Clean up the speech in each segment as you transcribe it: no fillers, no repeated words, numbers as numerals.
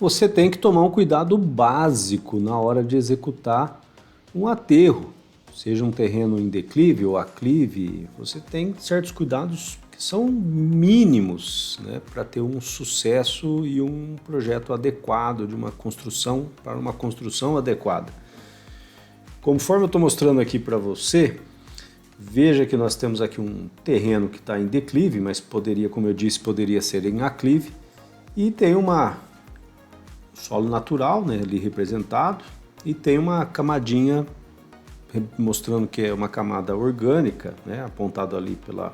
você tem que tomar um cuidado básico na hora de executar um aterro. Seja um terreno em declive ou aclive, você tem certos cuidados que são mínimos, né, para ter um sucesso e um projeto adequado de uma construção para uma construção adequada. Conforme eu estou mostrando aqui para você, veja que nós temos aqui um terreno que está em declive, mas poderia, como eu disse, poderia ser em aclive, e tem solo natural, né, ali representado, e tem uma camadinha mostrando que é uma camada orgânica, né, apontado ali pela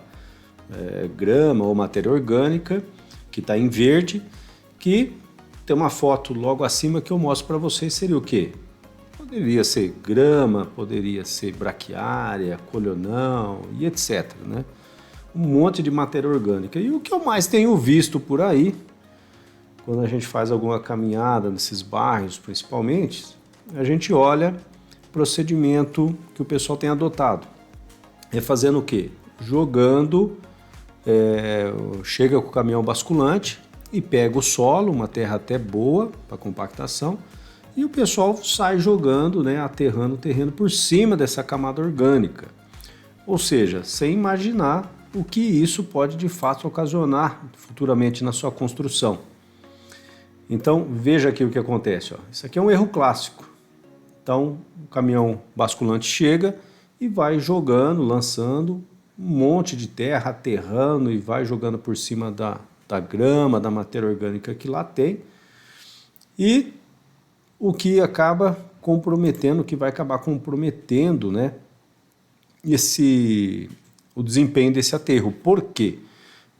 grama ou matéria orgânica, que está em verde, que tem uma foto logo acima que eu mostro para vocês, seria o quê? Poderia ser grama, poderia ser braquiária, colhonão e etc, né? Um monte de matéria orgânica. E o que eu mais tenho visto por aí, quando a gente faz alguma caminhada nesses bairros principalmente, a gente olha o procedimento que o pessoal tem adotado. É fazendo o quê? Jogando, chega com o caminhão basculante e pega o solo, uma terra até boa para compactação, e o pessoal sai jogando, né, aterrando o terreno por cima dessa camada orgânica. Ou seja, sem imaginar o que isso pode de fato ocasionar futuramente na sua construção. Então veja aqui o que acontece. Ó. Isso aqui é um erro clássico. Então o caminhão basculante chega e vai jogando, lançando um monte de terra, aterrando e vai jogando por cima da grama, da matéria orgânica que lá tem. E o que acaba comprometendo, que vai acabar comprometendo, né, o desempenho desse aterro. Por quê?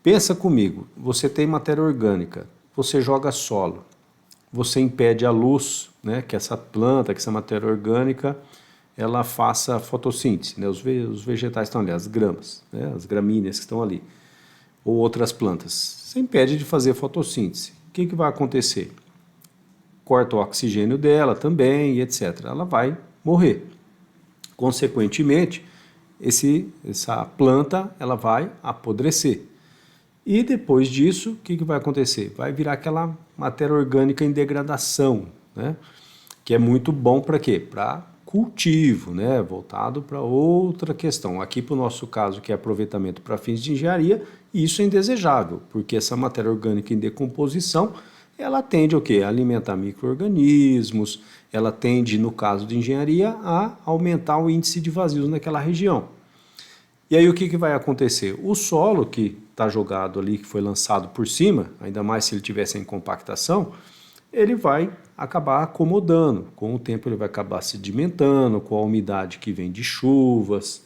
Pensa comigo, você tem matéria orgânica, você joga solo, você impede a luz, né, que essa planta, que essa matéria orgânica, ela faça fotossíntese, né, os vegetais estão ali, as gramas, né, as gramíneas que estão ali, ou outras plantas. Você impede de fazer fotossíntese. O que vai acontecer? Corta o oxigênio dela também, etc. Ela vai morrer. Consequentemente, essa planta ela vai apodrecer. E depois disso, o que vai acontecer? Vai virar aquela matéria orgânica em degradação, né? Que é muito bom para quê? Para cultivo, né? Voltado para outra questão. Aqui para o nosso caso, que é aproveitamento para fins de engenharia, isso é indesejável, porque essa matéria orgânica em decomposição ela tende o quê? A alimentar micro-organismos, ela tende, no caso de engenharia, a aumentar o índice de vazios naquela região. E aí o que vai acontecer? O solo que está jogado ali, que foi lançado por cima, ainda mais se ele tivesse em compactação, ele vai acabar acomodando. Com o tempo ele vai acabar sedimentando, com a umidade que vem de chuvas.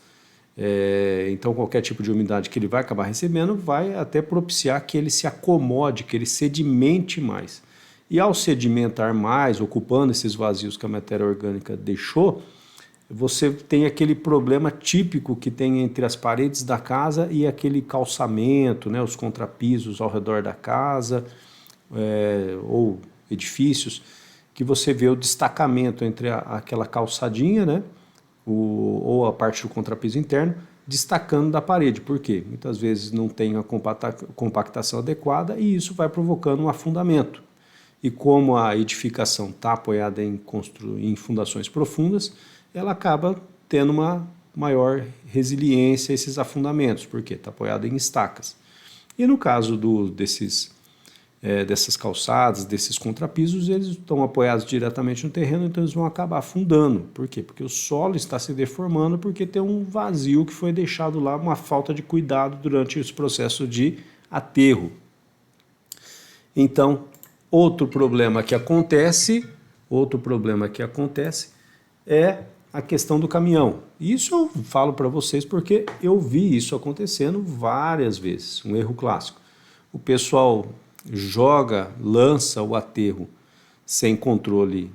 Então qualquer tipo de umidade que ele vai acabar recebendo vai até propiciar que ele se acomode, que ele sedimente mais. E ao sedimentar mais, ocupando esses vazios que a matéria orgânica deixou, você tem aquele problema típico que tem entre as paredes da casa e aquele calçamento, né, os contrapisos ao redor da casa ou edifícios, que você vê o destacamento entre aquela calçadinha, né, ou a parte do contrapiso interno, destacando da parede. Por quê? Muitas vezes não tem a compactação adequada e isso vai provocando um afundamento. E como a edificação está apoiada em fundações profundas, ela acaba tendo uma maior resiliência a esses afundamentos, porque está apoiada em estacas. E no caso dessas calçadas, desses contrapisos, eles estão apoiados diretamente no terreno, então eles vão acabar afundando. Por quê? Porque o solo está se deformando, porque tem um vazio que foi deixado lá, uma falta de cuidado durante esse processo de aterro. Então, outro problema que acontece é a questão do caminhão. Isso eu falo para vocês porque eu vi isso acontecendo várias vezes, um erro clássico. O pessoal lança o aterro sem controle,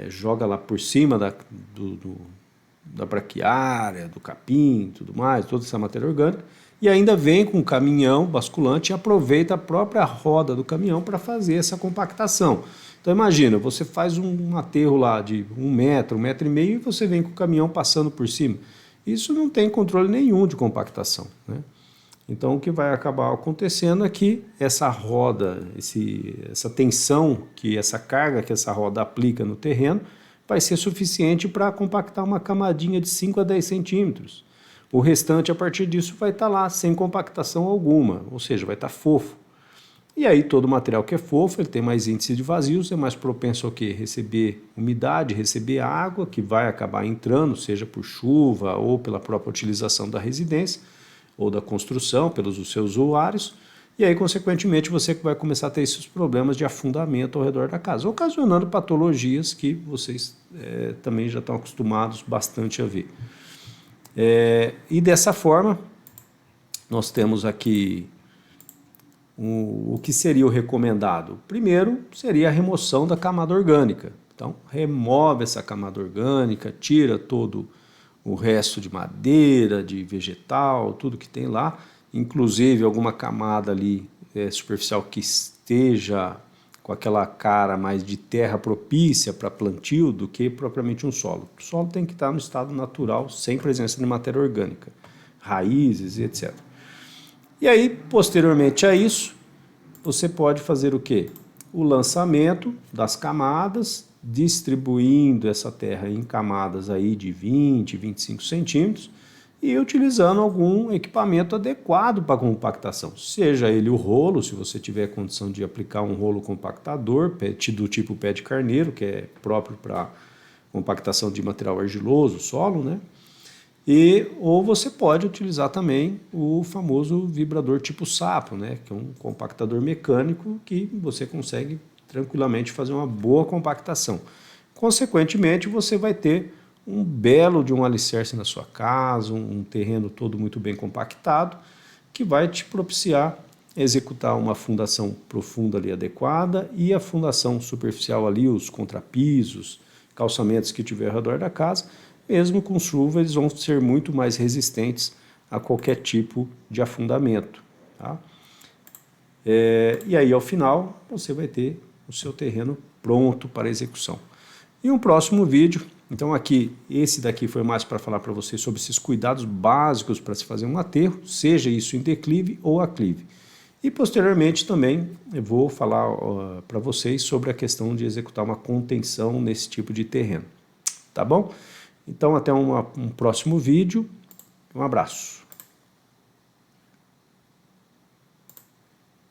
joga lá por cima da braquiária, do capim, tudo mais, toda essa matéria orgânica, e ainda vem com o caminhão basculante e aproveita a própria roda do caminhão para fazer essa compactação. Então imagina, você faz um aterro lá de 1 metro, 1,5 metro, e você vem com o caminhão passando por cima. Isso não tem controle nenhum de compactação, né? Então o que vai acabar acontecendo é que essa roda, essa tensão, essa carga que essa roda aplica no terreno, vai ser suficiente para compactar uma camadinha de 5 a 10 centímetros. O restante, a partir disso, vai estar lá sem compactação alguma, ou seja, vai estar fofo. E aí todo material que é fofo, ele tem mais índice de vazios, é mais propenso ao quê? Receber umidade, receber água, que vai acabar entrando, seja por chuva ou pela própria utilização da residência ou da construção, pelos seus usuários. E aí, consequentemente, você vai começar a ter esses problemas de afundamento ao redor da casa, ocasionando patologias que vocês também já estão acostumados bastante a ver. E dessa forma, nós temos aqui o que seria o recomendado. Primeiro, seria a remoção da camada orgânica. Então, remove essa camada orgânica, tira todo o resto de madeira, de vegetal, tudo que tem lá, inclusive alguma camada ali superficial que esteja com aquela cara mais de terra propícia para plantio do que propriamente um solo. O solo tem que estar no estado natural, sem presença de matéria orgânica, raízes e etc. E aí, posteriormente a isso, você pode fazer o quê? O lançamento das camadas, distribuindo essa terra em camadas aí de 20, 25 centímetros e utilizando algum equipamento adequado para compactação. Seja ele o rolo, se você tiver condição de aplicar um rolo compactador do tipo pé de carneiro, que é próprio para compactação de material argiloso, solo, né? Ou você pode utilizar também o famoso vibrador tipo sapo, né? Que é um compactador mecânico que você consegue tranquilamente fazer uma boa compactação. Consequentemente, você vai ter um belo de um alicerce na sua casa, um terreno todo muito bem compactado, que vai te propiciar executar uma fundação profunda ali adequada e a fundação superficial ali, os contrapisos, calçamentos que tiver ao redor da casa, mesmo com chuva, eles vão ser muito mais resistentes a qualquer tipo de afundamento. Tá? E aí, ao final, você vai ter o seu terreno pronto para execução. E um próximo vídeo, então aqui, esse daqui foi mais para falar para vocês sobre esses cuidados básicos para se fazer um aterro, seja isso em declive ou aclive. E posteriormente também eu vou falar para vocês sobre a questão de executar uma contenção nesse tipo de terreno. Tá bom? Então até um próximo vídeo. Um abraço.